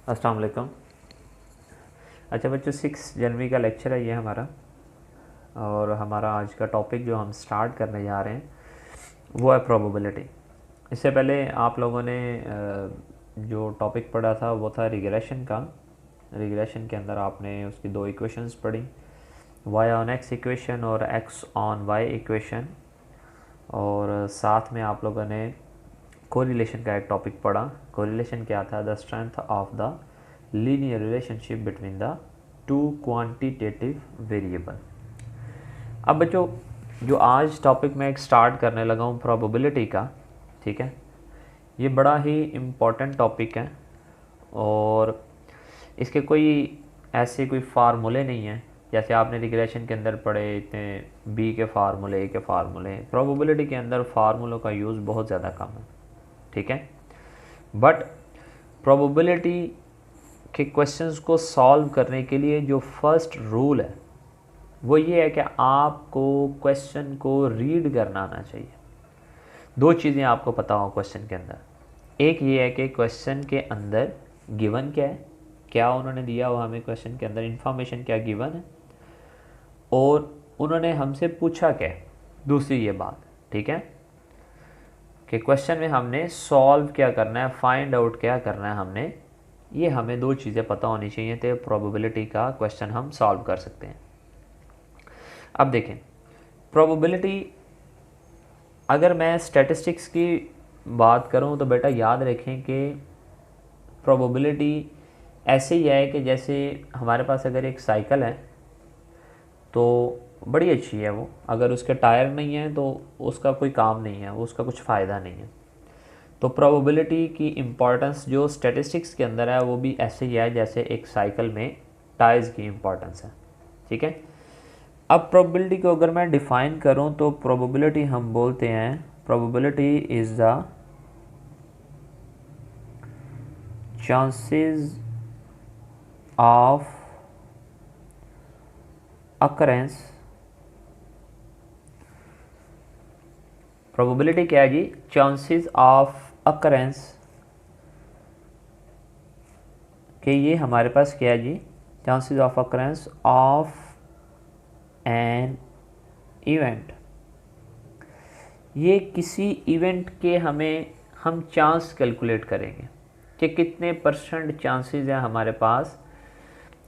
अस्सलाम वालेकुम। अच्छा बच्चों, 6 जनवरी का लेक्चर है ये हमारा, और हमारा आज का टॉपिक जो हम स्टार्ट करने जा रहे हैं वो है प्रोबेबिलिटी। इससे पहले आप लोगों ने जो टॉपिक पढ़ा था वो था रिग्रेशन का। रिग्रेशन के अंदर आपने उसकी 2 इक्वेशंस पढ़ी, y ऑन x इक्वेशन और x ऑन y इक्वेशन, और साथ में आप लोगों ने कोरिलेशन का एक टॉपिक पढ़ा। कोरिलेशन क्या था? The strength of the linear relationship between the 2 quantitative variable. अब बच्चों, जो आज टॉपिक मैं एक स्टार्ट करने लगा हूँ प्रोबेबिलिटी का, ठीक है, ये बड़ा ही इम्पोर्टेंट टॉपिक है और इसके कोई ऐसे कोई फार्मूले नहीं हैं जैसे आपने रिग्रेशन के अंदर पढ़े इतने बी के फार्मूले, ए के फार्मूले। प्रोबेबिलिटी के अंदर फार्मूलों का यूज़ बहुत ज़्यादा कम है, ठीक है। बट प्रोबेबिलिटी के क्वेश्चंस को सॉल्व करने के लिए जो फर्स्ट रूल है वो ये है कि आपको क्वेश्चन को रीड करना आना चाहिए। 2 चीज़ें आपको पता हो क्वेश्चन के अंदर। एक ये है कि क्वेश्चन के अंदर गिवन क्या है, क्या उन्होंने दिया हुआ हमें क्वेश्चन के अंदर इंफॉर्मेशन क्या गिवन है, और उन्होंने हमसे पूछा क्या है। दूसरी ये बात, ठीक है, कि क्वेश्चन में हमने सॉल्व क्या करना है, फाइंड आउट क्या करना है हमने, ये हमें 2 चीज़ें पता होनी चाहिए तो प्रोबेबिलिटी का क्वेश्चन हम सॉल्व कर सकते हैं। अब देखें, प्रोबेबिलिटी अगर मैं स्टैटिस्टिक्स की बात करूं तो बेटा याद रखें कि प्रोबेबिलिटी ऐसे ही है कि जैसे हमारे पास अगर एक साइकिल है तो बड़ी अच्छी है वो, अगर उसके टायर नहीं है तो उसका कोई काम नहीं है, उसका कुछ फ़ायदा नहीं है। तो प्रोबेबिलिटी की इम्पॉर्टेंस जो स्टैटिस्टिक्स के अंदर है वो भी ऐसे ही है जैसे एक साइकिल में टायर्स की इम्पॉर्टेंस है, ठीक है। अब प्रोबेबिलिटी को अगर मैं डिफ़ाइन करूं तो प्रोबेबिलिटी हम बोलते हैं, probability is the chances of occurrence. Probability क्या है जी? चांसेस ऑफ अकरेंस कि ये हमारे पास क्या है जी? Chances of occurrence of an event. ये किसी इवेंट के हम चांस कैलकुलेट करेंगे कि कितने % चांसेस हैं हमारे पास,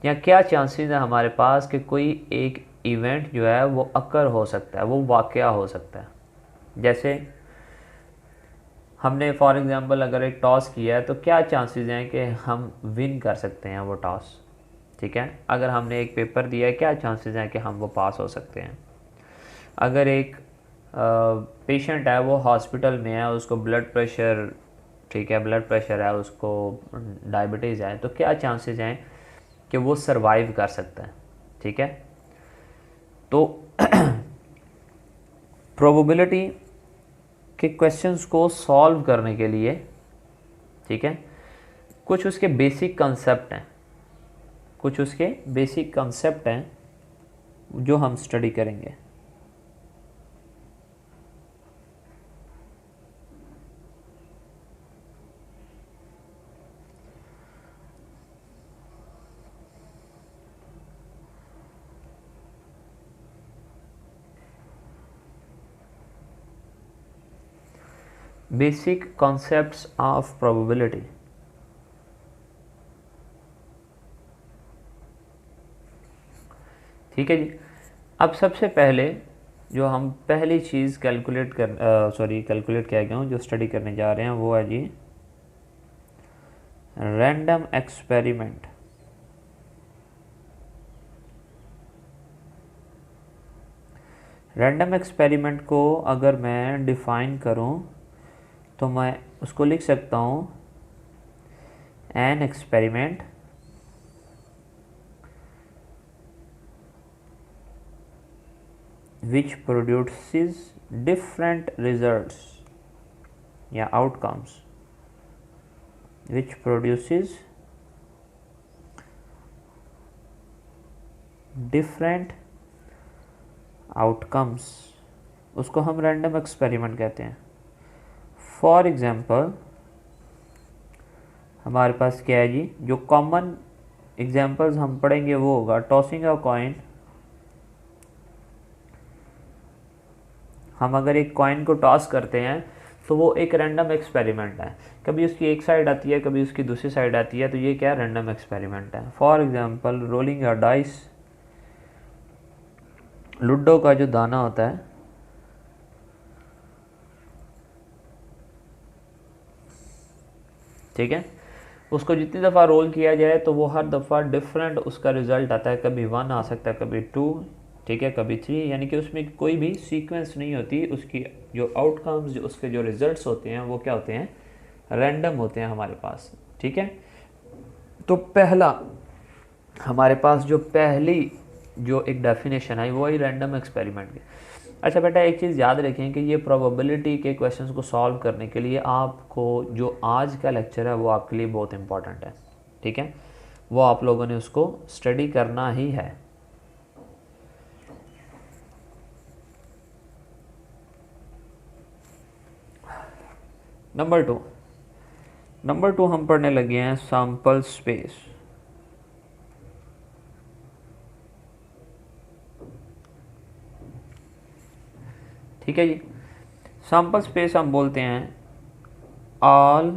या क्या चांसेस हैं हमारे पास कि कोई एक इवेंट जो है वो अकर हो सकता है, वो वाक़या हो सकता है। जैसे हमने फॉर एग्ज़ाम्पल अगर एक टॉस किया है तो क्या चांसेस हैं कि हम विन कर सकते हैं वो टॉस, ठीक है। अगर हमने एक पेपर दिया है, क्या चांसेस हैं कि हम वो पास हो सकते हैं। अगर एक पेशेंट है वो हॉस्पिटल में है, उसको ब्लड प्रेशर, ठीक है, ब्लड प्रेशर है, उसको डायबिटीज़ है, तो क्या चांसेस हैं कि वो सरवाइव कर सकता है, ठीक है। तो प्रोबेबिलिटी के क्वेश्चंस को सॉल्व करने के लिए, ठीक है, कुछ उसके बेसिक कंसेप्ट हैं, कुछ उसके बेसिक कंसेप्ट हैं जो हम स्टडी करेंगे। बेसिक कॉन्सेप्ट्स ऑफ प्रोबेबिलिटी, ठीक है जी। अब सबसे पहले जो हम पहली चीज़ कैलकुलेट किया गया हूँ जो स्टडी करने जा रहे हैं वो है जी रैंडम एक्सपेरिमेंट। रैंडम एक्सपेरिमेंट को अगर मैं डिफ़ाइन करूँ तो मैं उसको लिख सकता हूँ an experiment which produces different results या outcomes, which produces different outcomes, उसको हम रैंडम एक्सपेरिमेंट कहते हैं। फॉर एग्जाम्पल हमारे पास क्या है जी, जो कॉमन एग्जांपल्स हम पढ़ेंगे वो होगा टॉसिंग अ कॉइन। हम अगर एक कॉइन को टॉस करते हैं तो वो एक रैंडम एक्सपेरिमेंट है, कभी उसकी एक साइड आती है कभी उसकी दूसरी साइड आती है, तो ये क्या रैंडम एक्सपेरिमेंट है। For example rolling a dice, ludo का जो दाना होता है, ठीक है, उसको जितनी दफ़ा रोल किया जाए तो वो हर दफ़ा डिफरेंट उसका रिज़ल्ट आता है, कभी 1 आ सकता है, कभी 2, ठीक है, कभी 3, यानी कि उसमें कोई भी सीक्वेंस नहीं होती। उसकी जो आउटकम्स, जो उसके जो रिज़ल्ट्स होते हैं वो क्या होते हैं, रैंडम होते हैं हमारे पास, ठीक है। तो पहला हमारे पास जो पहली जो एक डेफिनेशन है वही रैंडम एक्सपेरिमेंट की। अच्छा बेटा एक चीज़ याद रखें कि ये प्रोबेबिलिटी के क्वेश्चंस को सॉल्व करने के लिए आपको जो आज का लेक्चर है वो आपके लिए बहुत इंपॉर्टेंट है, ठीक है, वो आप लोगों ने उसको स्टडी करना ही है। नंबर टू हम पढ़ने लगे हैं सैंपल स्पेस। ठीक है जी, सैंपल स्पेस हम बोलते हैं all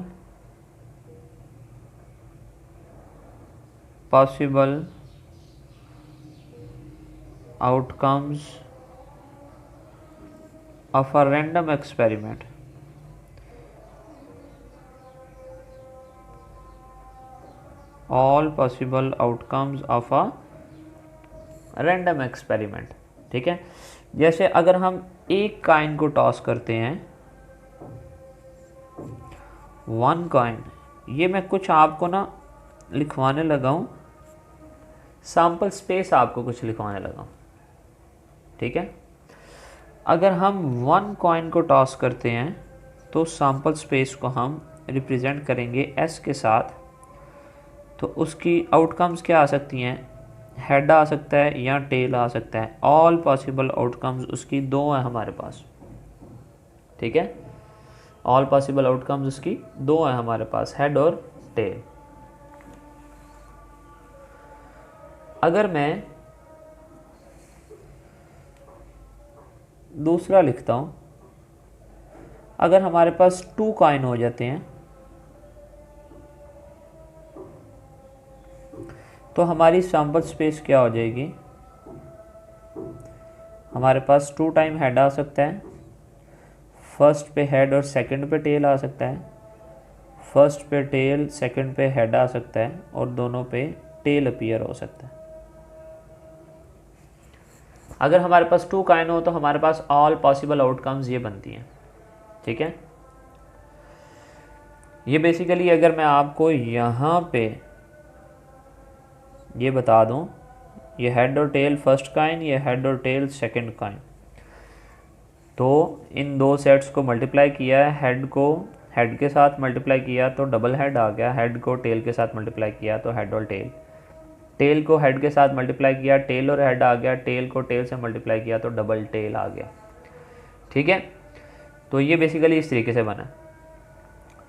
possible outcomes of a random experiment. All possible outcomes of a random experiment, ठीक है। जैसे अगर हम एक कॉइन को टॉस करते हैं, 1 कॉइन, ये मैं कुछ आपको ना लिखवाने लगा हूँ, सैंपल स्पेस आपको कुछ लिखवाने लगा हूँ, ठीक है। अगर हम 1 कॉइन को टॉस करते हैं तो सैंपल स्पेस को हम रिप्रेजेंट करेंगे S के साथ। तो उसकी आउटकम्स क्या आ सकती हैं, हेड आ सकता है या टेल आ सकता है। ऑल पॉसिबल आउटकम्स उसकी 2 है हमारे पास, ठीक है, ऑल पॉसिबल आउटकम्स उसकी 2 है हमारे पास, हेड और टेल। अगर मैं दूसरा लिखता हूं, अगर हमारे पास 2 कॉइन हो जाते हैं तो हमारी सैंपल स्पेस क्या हो जाएगी, हमारे पास 2 टाइम हेड आ सकता है, फर्स्ट पे हेड और सेकंड पे टेल आ सकता है, फर्स्ट पे टेल सेकंड पे हेड आ सकता है, और दोनों पे टेल अपीयर हो सकता है। अगर हमारे पास 2 कॉइन हो तो हमारे पास ऑल पॉसिबल आउटकम्स ये बनती हैं, ठीक है। ये बेसिकली अगर मैं आपको यहाँ पे ये बता दूं, ये हेड और टेल फर्स्ट कॉइन, ये हेड और टेल सेकंड कॉइन, तो इन 2 सेट्स को मल्टीप्लाई किया है, हेड को हेड के साथ मल्टीप्लाई किया तो डबल हेड आ गया, हेड को टेल के साथ मल्टीप्लाई किया तो हेड और टेल, टेल को हेड के साथ मल्टीप्लाई किया, टेल और हेड आ गया, टेल को टेल से मल्टीप्लाई किया तो डबल टेल आ गया, ठीक है। तो ये बेसिकली इस तरीके से बना।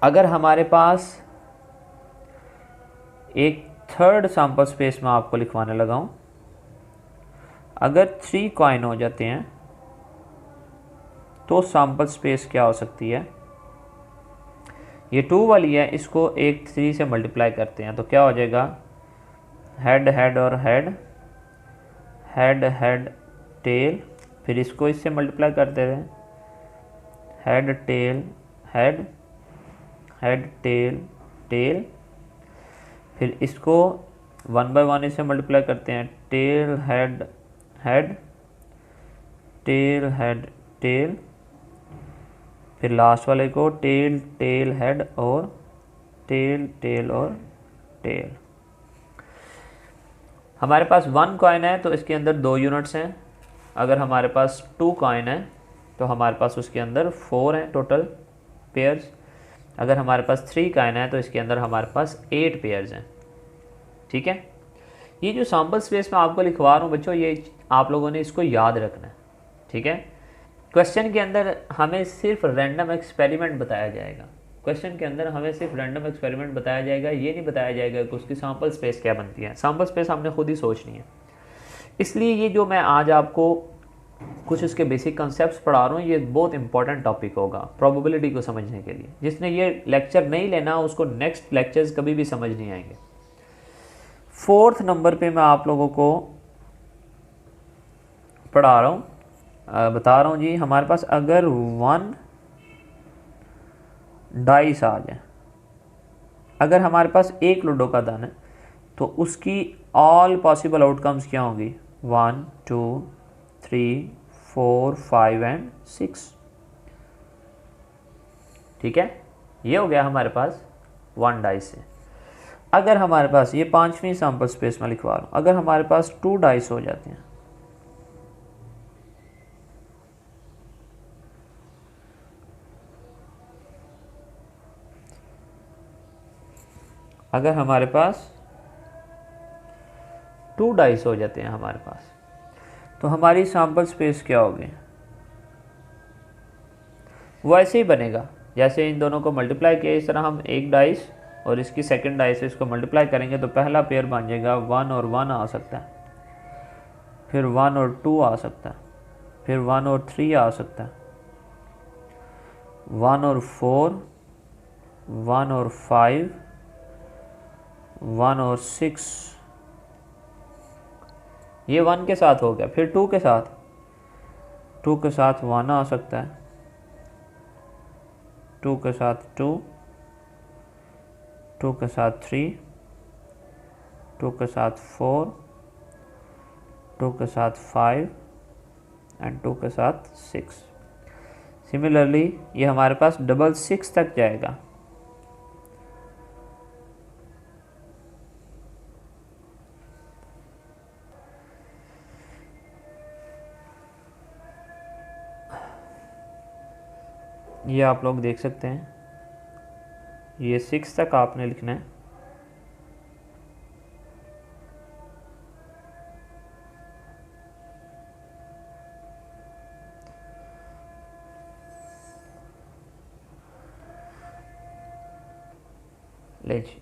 अगर हमारे पास एक थर्ड सैंपल स्पेस में आपको लिखवाने लगा हूं, अगर 3 कॉइन हो जाते हैं तो सैंपल स्पेस क्या हो सकती है, ये 2 वाली है, इसको एक 3 से मल्टीप्लाई करते हैं तो क्या हो जाएगा, हेड हेड और हेड, हेड हेड टेल, फिर इसको इससे मल्टीप्लाई करते हैं, head tail head, head tail tail, फिर इसको 1 बाय 1 इससे मल्टीप्लाई करते हैं, tail head head, tail head tail, फिर लास्ट वाले को टेल टेल हेड और टेल टेल और टेल। हमारे पास 1 कॉइन है तो इसके अंदर 2 यूनिट्स हैं। अगर हमारे पास 2 कॉइन है तो हमारे पास उसके अंदर 4 हैं टोटल पेयर्स। अगर हमारे पास 3 कॉइन है तो इसके अंदर हमारे पास 8 पेयर्स हैं, ठीक है। ये जो सैंपल स्पेस में आपको लिखवा रहा हूँ बच्चों, ये आप लोगों ने इसको याद रखना है, ठीक है। क्वेश्चन के अंदर हमें सिर्फ रैंडम एक्सपेरिमेंट बताया जाएगा, क्वेश्चन के अंदर हमें सिर्फ रैंडम एक्सपेरिमेंट बताया जाएगा, ये नहीं बताया जाएगा कि उसकी सैम्पल स्पेस क्या बनती है। सैम्पल स्पेस हमने खुद ही सोचनी है। इसलिए ये जो मैं आज आपको कुछ उसके बेसिक कॉन्सेप्ट्स पढ़ा रहा हूँ, ये बहुत इंपॉर्टेंट टॉपिक होगा प्रोबेबिलिटी को समझने के लिए। जिसने ये लेक्चर नहीं लेना उसको नेक्स्ट लेक्चर्स कभी भी समझ नहीं आएंगे। 4th नंबर पे मैं आप लोगों को पढ़ा रहा हूँ, बता रहा हूँ जी। हमारे पास अगर 1 डाइस आ जाए, अगर हमारे पास एक लूडो का दान है तो उसकी ऑल पॉसिबल आउटकम्स क्या होंगी? 1 2 3 4 5 एंड 6। ठीक है, ये हो गया हमारे पास 1 डाइस है। अगर हमारे पास ये 5वीं सैम्पल स्पेस में लिखवा रहा हूँ, अगर हमारे पास 2 डाइस हो जाते हैं, अगर हमारे पास 2 डाइस हो जाते हैं हमारे पास, तो हमारी सैम्पल स्पेस क्या होगी? वो ऐसे ही बनेगा जैसे इन दोनों को मल्टीप्लाई किया, इस तरह हम एक डाइस और इसकी सेकंड डाइस इसको मल्टीप्लाई करेंगे तो पहला पेयर बन जाएगा 1 और 1 आ सकता है, फिर 1 और 2 आ सकता है, फिर 1 और 3 आ सकता है, 1 और 4, 1 और 5, 1 और 6। ये 1 के साथ हो गया। फिर 2 के साथ, 2 के साथ 1 आ सकता है, 2 के साथ 2, 2 के साथ 3, 2 के साथ 4, 2 के साथ 5 एंड 2 के साथ 6। सिमिलरली ये हमारे पास डबल 6 तक जाएगा। ये आप लोग देख सकते हैं, ये 6 तक आपने लिखना है।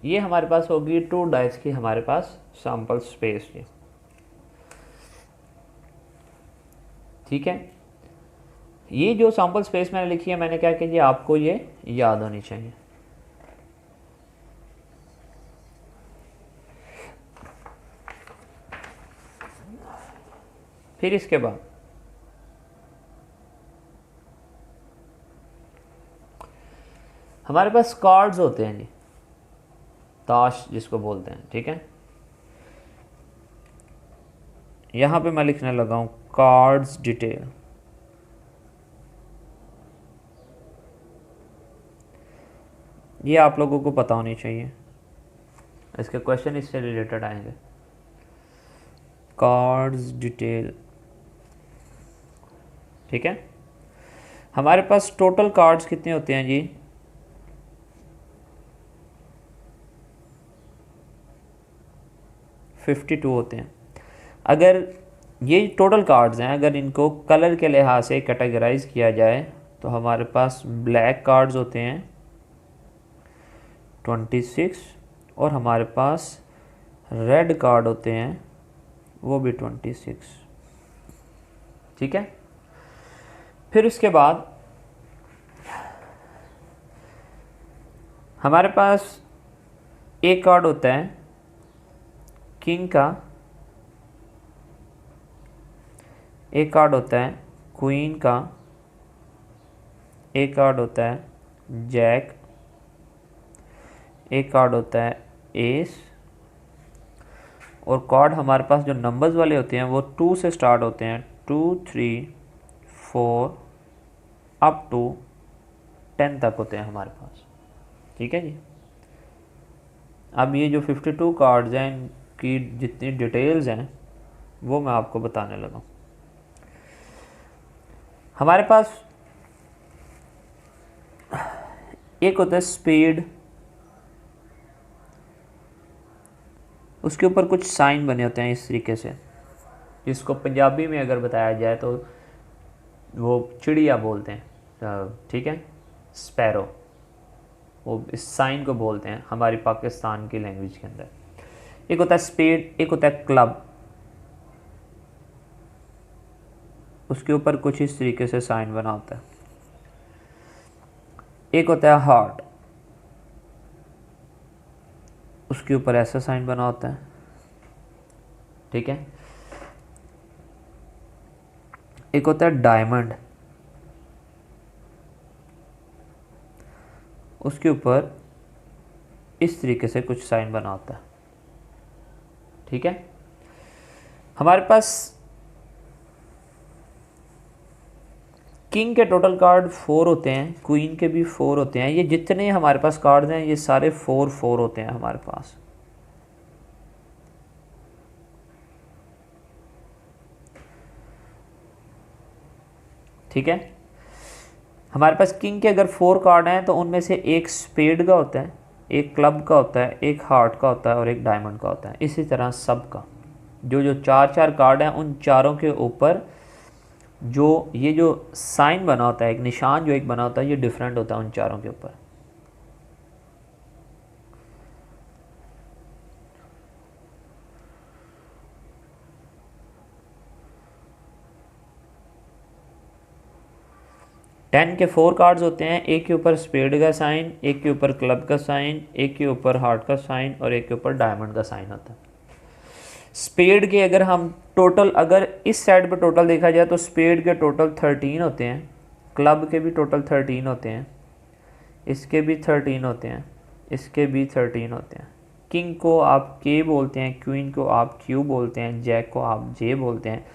ये हमारे पास होगी 2 डाइस की हमारे पास सैम्पल स्पेस है। ठीक है, ये जो सैम्पल स्पेस मैंने लिखी है, मैंने क्या किया, आपको ये याद होनी चाहिए। फिर इसके बाद हमारे पास कार्ड्स होते हैं जी, ताश जिसको बोलते हैं। ठीक है, यहां पे मैं लिखने लगा हूं कार्ड्स डिटेल। ये आप लोगों को पता होनी चाहिए, इसके क्वेश्चन इससे रिलेटेड आएंगे। Cards detail. ठीक है, हमारे पास टोटल कार्ड्स कितने होते हैं जी? 52 होते हैं। अगर ये टोटल कार्ड्स हैं, अगर इनको कलर के लिहाज से कैटेगराइज किया जाए तो हमारे पास ब्लैक कार्ड्स होते हैं 26 और हमारे पास रेड कार्ड होते हैं वो भी 26। ठीक है, फिर उसके बाद हमारे पास एक कार्ड होता है किंग का, एक कार्ड होता है क्वीन का, एक कार्ड होता है जैक, एक कार्ड होता है एस, और कार्ड हमारे पास जो नंबर्स वाले होते हैं वो 2 से स्टार्ट होते हैं, 2 3 4 अप टू 10 तक होते हैं हमारे पास। ठीक है जी, अब ये जो 52 कार्ड्स हैं इनकी जितनी डिटेल्स हैं वो मैं आपको बताने लगा। हमारे पास एक होता है स्पीड, उसके ऊपर कुछ साइन बने होते हैं इस तरीके से, जिसको पंजाबी में अगर बताया जाए तो वो चिड़िया बोलते हैं। ठीक है, स्पैरो। वो इस साइन को बोलते हैं हमारी पाकिस्तान की लैंग्वेज के अंदर। एक होता है स्पेड, एक होता है क्लब, उसके ऊपर कुछ इस तरीके से साइन बना होता है। एक होता है हार्ट, उसके ऊपर ऐसा साइन बना होता है, ठीक है। एक होता है डायमंड, उसके ऊपर इस तरीके से कुछ साइन बना होता है, ठीक है। हमारे पास किंग के टोटल कार्ड 4 होते हैं, क्वीन के भी 4 होते हैं। ये जितने हमारे पास कार्ड्स हैं ये सारे 4 होते हैं हमारे पास। ठीक है, हमारे पास किंग के अगर 4 कार्ड हैं तो उनमें से एक स्पेड का होता है, एक क्लब का होता है, एक हार्ट का होता है और एक डायमंड का होता है। इसी तरह सब का जो जो 4 कार्ड हैं उन चारों के ऊपर जो ये जो साइन बना होता है, एक निशान जो एक बना होता है, ये डिफरेंट होता है उन चारों के ऊपर। टेन के 4 कार्ड्स होते हैं, एक के ऊपर स्पेड का साइन, एक के ऊपर क्लब का साइन, एक के ऊपर हार्ट का साइन और एक के ऊपर डायमंड का साइन होता है। स्पेड के अगर हम टोटल, अगर इस साइड पे टोटल देखा जाए तो स्पेड के टोटल 13 होते हैं, क्लब के भी टोटल 13 होते हैं, इसके भी 13 होते हैं, इसके भी 13 होते हैं। किंग को आप के बोलते हैं, क्वीन को आप क्यू बोलते हैं, जैक को आप जे बोलते हैं,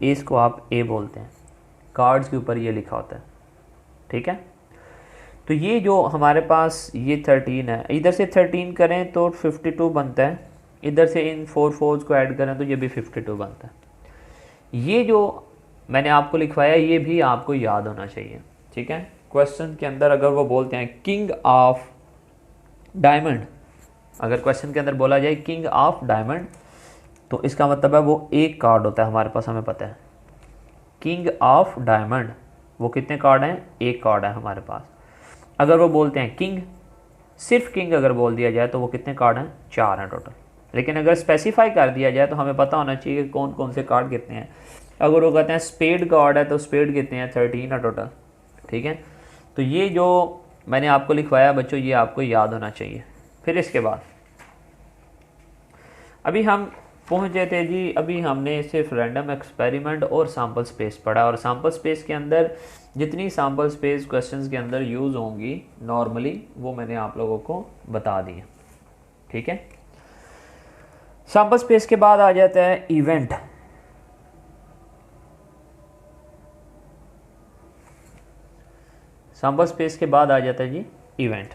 एस को आप ए बोलते हैं। कार्ड्स के ऊपर ये लिखा होता है, ठीक है। तो ये जो हमारे पास ये 13 है, इधर से 13 करें तो 52 बनता है, इधर से इन 4 4s को ऐड करें तो ये भी 52 बनता है। ये जो मैंने आपको लिखवाया ये भी आपको याद होना चाहिए, ठीक है। क्वेश्चन के अंदर अगर वो बोलते हैं किंग ऑफ डायमंड, अगर क्वेश्चन के अंदर बोला जाए किंग ऑफ डायमंड तो इसका मतलब है वो एक कार्ड होता है हमारे पास, हमें पता है। किंग ऑफ डायमंड वो कितने कार्ड हैं, एक कार्ड है हमारे पास। अगर वो बोलते हैं किंग, सिर्फ किंग अगर बोल दिया जाए तो वो कितने कार्ड हैं, 4 हैं टोटल। लेकिन अगर स्पेसिफाई कर दिया जाए तो हमें पता होना चाहिए कि कौन कौन से कार्ड कितने हैं। अगर वो कहते हैं स्पेड कार्ड है तो स्पेड कितने हैं, 13 है टोटल, ठीक है। तो ये जो मैंने आपको लिखवाया बच्चों ये आपको याद होना चाहिए। फिर इसके बाद अभी हम पहुँचे थे जी, अभी हमने सिर्फ रैंडम एक्सपेरिमेंट और सैम्पल स्पेस पढ़ा, और सैम्पल स्पेस के अंदर जितनी सैम्पल स्पेस क्वेश्चंस के अंदर यूज़ होंगी नॉर्मली वो मैंने आप लोगों को बता दी है, ठीक है। सैम्पल स्पेस के बाद आ जाता है इवेंट। सैम्पल स्पेस के बाद आ जाता है जी इवेंट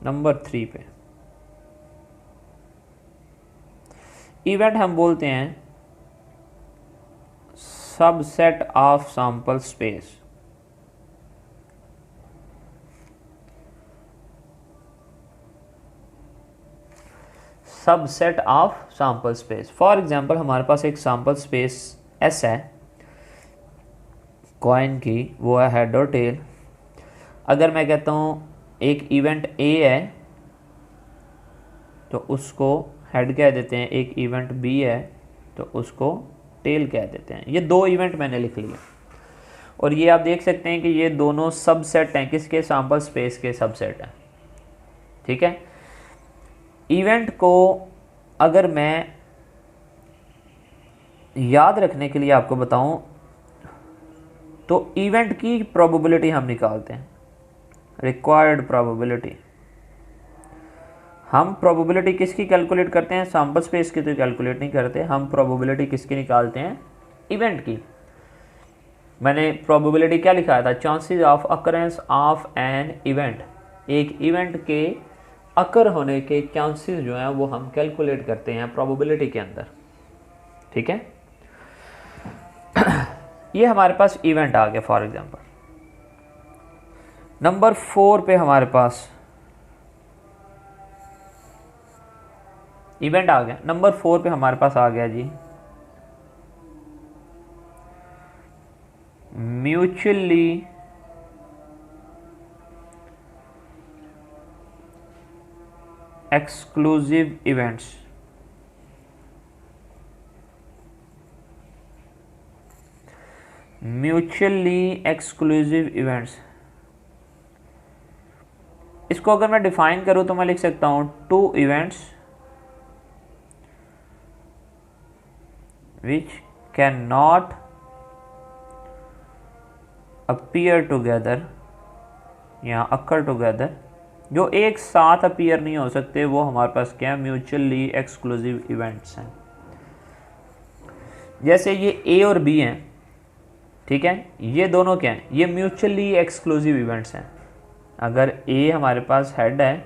नंबर 3 पे। इवेंट हम बोलते हैं subset of sample space. Subset of sample space. For example हमारे पास एक सैम्पल स्पेस एस है कॉइन की, वो है हेड और टेल। अगर मैं कहता हूँ एक इवेंट ए है तो उसको हेड कह देते हैं, एक इवेंट बी है तो उसको टेल कह देते हैं। ये 2 इवेंट मैंने लिख लिए और ये आप देख सकते हैं कि ये दोनों सबसेट हैं, किसके, सैम्पल स्पेस के सबसेट हैं, ठीक है। इवेंट को अगर मैं याद रखने के लिए आपको बताऊं तो इवेंट की प्रोबेबिलिटी हम निकालते हैं, रिक्वायर्ड प्रोबेबिलिटी। हम प्रोबेबिलिटी किसकी कैलकुलेट करते हैं, सैम्पल स्पेस की तो कैलकुलेट नहीं करते, हम प्रोबेबिलिटी किसकी निकालते हैं, इवेंट की। मैंने प्रोबेबिलिटी क्या लिखाया था, chances of occurrence of an event. एक इवेंट के अकर होने के चांसेस जो हैं वो हम कैलकुलेट करते हैं प्रोबेबिलिटी के अंदर, ठीक है। ये हमारे पास इवेंट आ गया। फॉर एग्जांपल नंबर 4 पे हमारे पास इवेंट आ गया। नंबर 4 पे हमारे पास आ गया जी mutually exclusive events. Mutually exclusive events, इसको अगर मैं डिफाइन करूं तो मैं लिख सकता हूं two events which can not appear together या अकर टुगेदर, जो एक साथ अपीयर नहीं हो सकते, वो हमारे पास क्या है, म्यूचुअली एक्सक्लूसिव इवेंट्स हैं। जैसे ये ए और बी हैं, ठीक है, ये दोनों क्या हैं, ये म्यूचुअली एक्सक्लूसिव इवेंट्स हैं। अगर ए हमारे पास हेड है,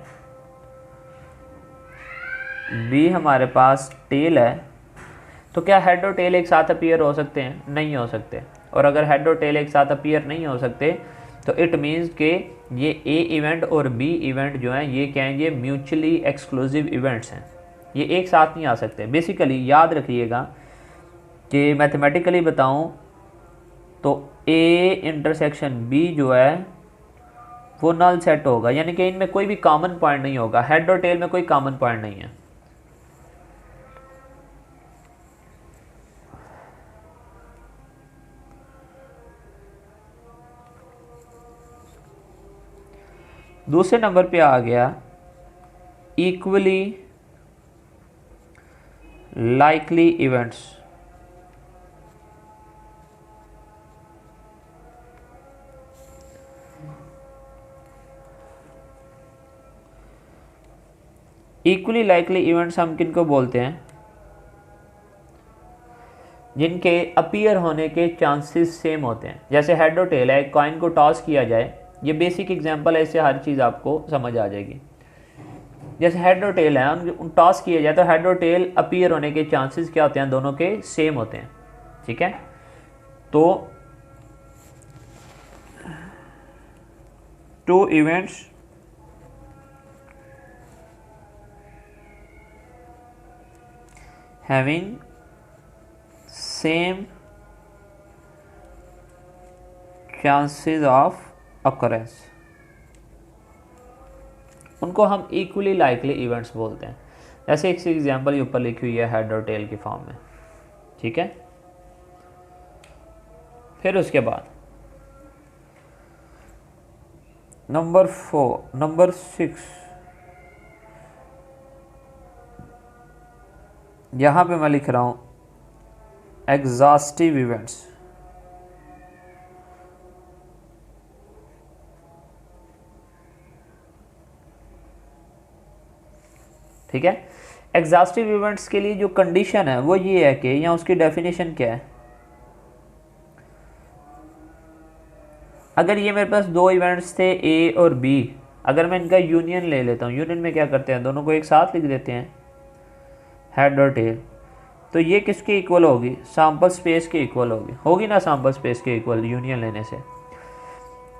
बी हमारे पास टेल है, तो क्या हेड और टेल एक साथ अपीयर हो सकते हैं? नहीं हो सकते। और अगर हेड और टेल एक साथ अपीयर नहीं हो सकते तो इट मीन्स कि ये ए इवेंट और बी इवेंट जो हैं ये क्या हैं, ये म्यूचुअली एक्सक्लूसिव इवेंट्स हैं, ये एक साथ नहीं आ सकते। बेसिकली याद रखिएगा कि मैथमेटिकली बताऊं तो ए इंटरसेक्शन बी जो है वो नल सेट होगा, यानी कि इनमें कोई भी कॉमन पॉइंट नहीं होगा, हेड और टेल में कोई कॉमन पॉइंट नहीं है। दूसरे नंबर पे आ गया equally likely events. Equally likely events हम किन को बोलते हैं? जिनके अपीयर होने के चांसेस सेम होते हैं। जैसे हेड और टेल है, एक कॉइन को टॉस किया जाए, ये बेसिक एग्जांपल है, इससे हर चीज़ आपको समझ आ जाएगी। जैसे हेड और टेल है, उन टॉस किया जाए तो हेड और टेल अपीयर होने के चांसेस क्या होते हैं, दोनों के सेम होते हैं, ठीक है। तो two events having same chances of occurrence, उनको हम इक्वली लाइकली इवेंट्स बोलते हैं। जैसे एक एग्जांपल ऊपर लिखी हुई है हेड और टेल की फॉर्म में, ठीक है। फिर उसके बाद नंबर 6 यहाँ पे मैं लिख रहा हूँ एग्जॉस्टिव इवेंट्स। ठीक है, एग्जॉस्टिव इवेंट्स के लिए जो कंडीशन है वो ये है कि, या उसकी डेफिनेशन क्या है, अगर ये मेरे पास दो इवेंट्स थे ए और बी, अगर मैं इनका यूनियन ले लेता हूँ, यूनियन में क्या करते हैं, दोनों को एक साथ लिख देते हैं हेड और टेल, तो ये किसके इक्वल होगी, सैंपल स्पेस के इक्वल होगी ना, सैंपल स्पेस के इक्वल यूनियन लेने से।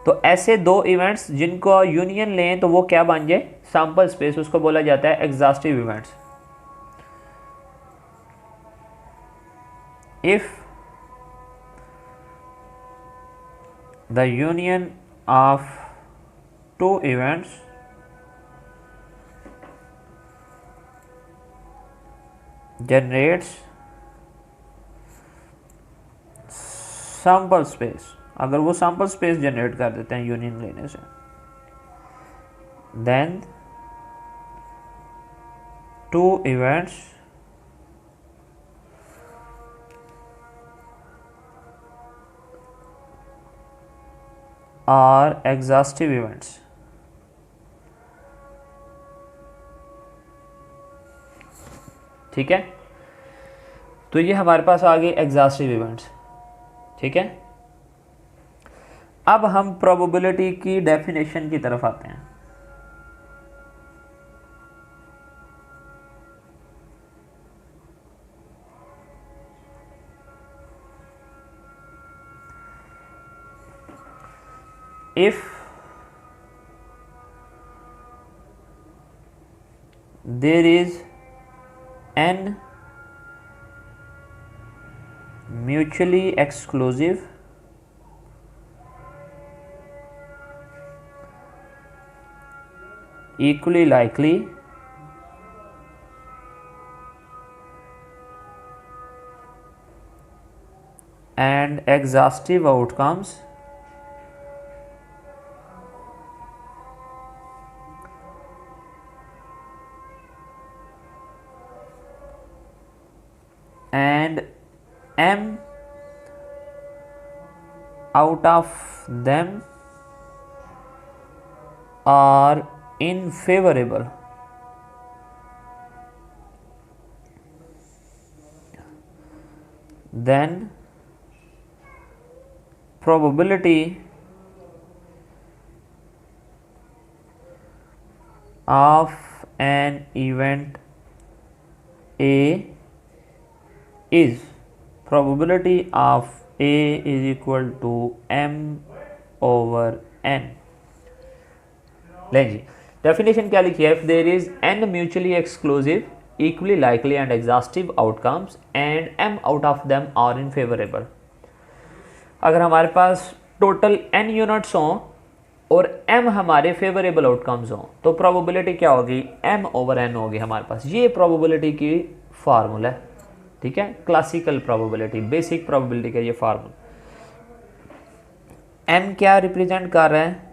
तो ऐसे दो इवेंट्स जिनको यूनियन लें तो वो क्या बन जाए, सैंपल स्पेस, उसको बोला जाता है exhaustive events. If the union of two events generates sample space, अगर वो सैंपल स्पेस जनरेट कर देते हैं यूनियन लेने से, then two events are exhaustive events. ठीक है, तो ये हमारे पास आ गए एग्जॉस्टिव इवेंट्स, ठीक है। अब हम प्रोबेबिलिटी की डेफिनेशन की तरफ आते हैं। If there is an mutually exclusive equally likely and exhaustive outcomes and m out of them are unfavorable. Then probability of an event A is probability of A is equal to m over n. लें जी, definition क्या लिखी है? If there is n mutually exclusive equally likely and exhaustive outcomes and m out of them are unfavorable. अगर हमारे पास total n units हों और m हमारे favourable outcomes हों तो प्रोबेबिलिटी क्या होगी? m ओवर n होगी हमारे पास. ये प्रोबेबिलिटी की फार्मूला है, ठीक है, क्लासिकल प्रोबेबिलिटी, बेसिक प्रोबेबिलिटी का ये फार्मूला. m क्या रिप्रेजेंट कर रहा है?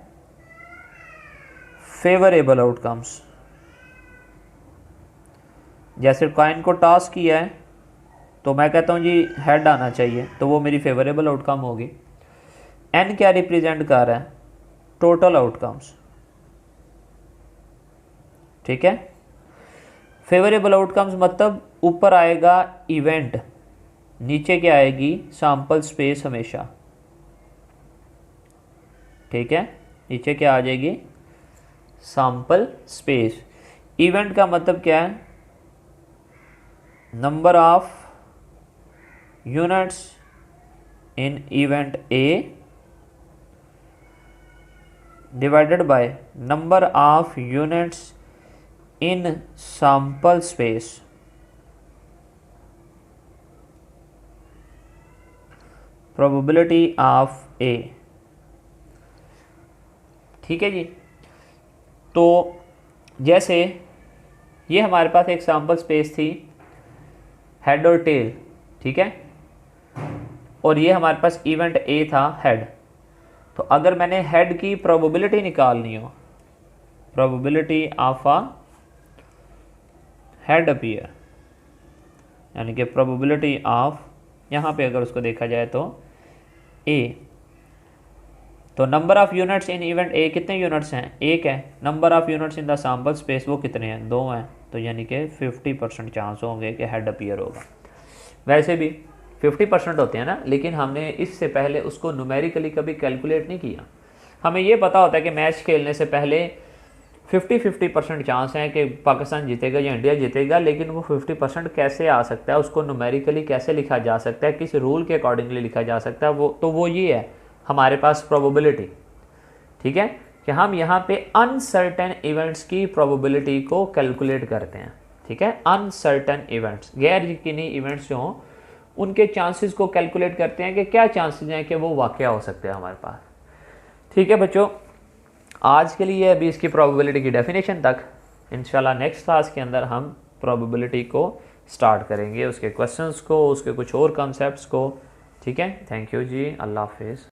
Favourable outcomes. जैसे कॉइन को टॉस किया है तो मैं कहता हूँ जी हेड आना चाहिए, तो वो मेरी फेवरेबल आउटकम होगी. एन क्या रिप्रेजेंट कर रहा है? टोटल आउटकम्स, ठीक है. फेवरेबल आउटकम्स मतलब ऊपर आएगा इवेंट, नीचे क्या आएगी? सैंपल स्पेस हमेशा, ठीक है. नीचे क्या आ जाएगी? Sample space. इवेंट का मतलब क्या है? number of units in event A divided by number of units in sample space. Probability of A, ठीक है जी. तो जैसे ये हमारे पास एक सैंपल स्पेस थी, हेड और टेल, ठीक है, और ये हमारे पास इवेंट ए था हेड. तो अगर मैंने हेड की प्रोबेबिलिटी निकालनी हो, probability of a head appear, यानी कि प्रोबेबिलिटी ऑफ, यहाँ पे अगर उसको देखा जाए तो ए, तो number of units in event A, कितने यूनिट्स हैं? एक है. Number of units in the sample space वो कितने हैं? 2 हैं. तो यानी कि 50% चांस होंगे कि हेड अपीयर होगा. वैसे भी 50% होते हैं ना, लेकिन हमने इससे पहले उसको न्यूमेरिकली कभी कैलकुलेट नहीं किया. हमें ये पता होता है कि मैच खेलने से पहले 50% चांस है कि पाकिस्तान जीतेगा या इंडिया जीतेगा, लेकिन वो 50% कैसे आ सकता है, उसको न्यूमेरिकली कैसे लिखा जा सकता है, किस रूल के अकॉर्डिंगली लिखा जा सकता है, वो ये है हमारे पास प्रोबेबिलिटी, ठीक है, कि हम यहाँ पे अनसर्टेन इवेंट्स की प्रोबेबिलिटी को कैलकुलेट करते हैं, ठीक है. अनसर्टेन इवेंट्स, गैर यकीनी इवेंट्स जो हों उनके चांसेस को कैलकुलेट करते हैं कि क्या चांसेस हैं कि वो वाकया हो सकते हैं हमारे पास. ठीक है बच्चों, आज के लिए अभी इसकी प्रोबेबिलिटी की डेफिनेशन तक. इंशाल्लाह नेक्स्ट क्लास के अंदर हम प्रोबेबिलिटी को स्टार्ट करेंगे, उसके क्वेश्चंस को, उसके कुछ और कॉन्सेप्ट्स को. ठीक है, थैंक यू जी, अल्लाह हाफिज़.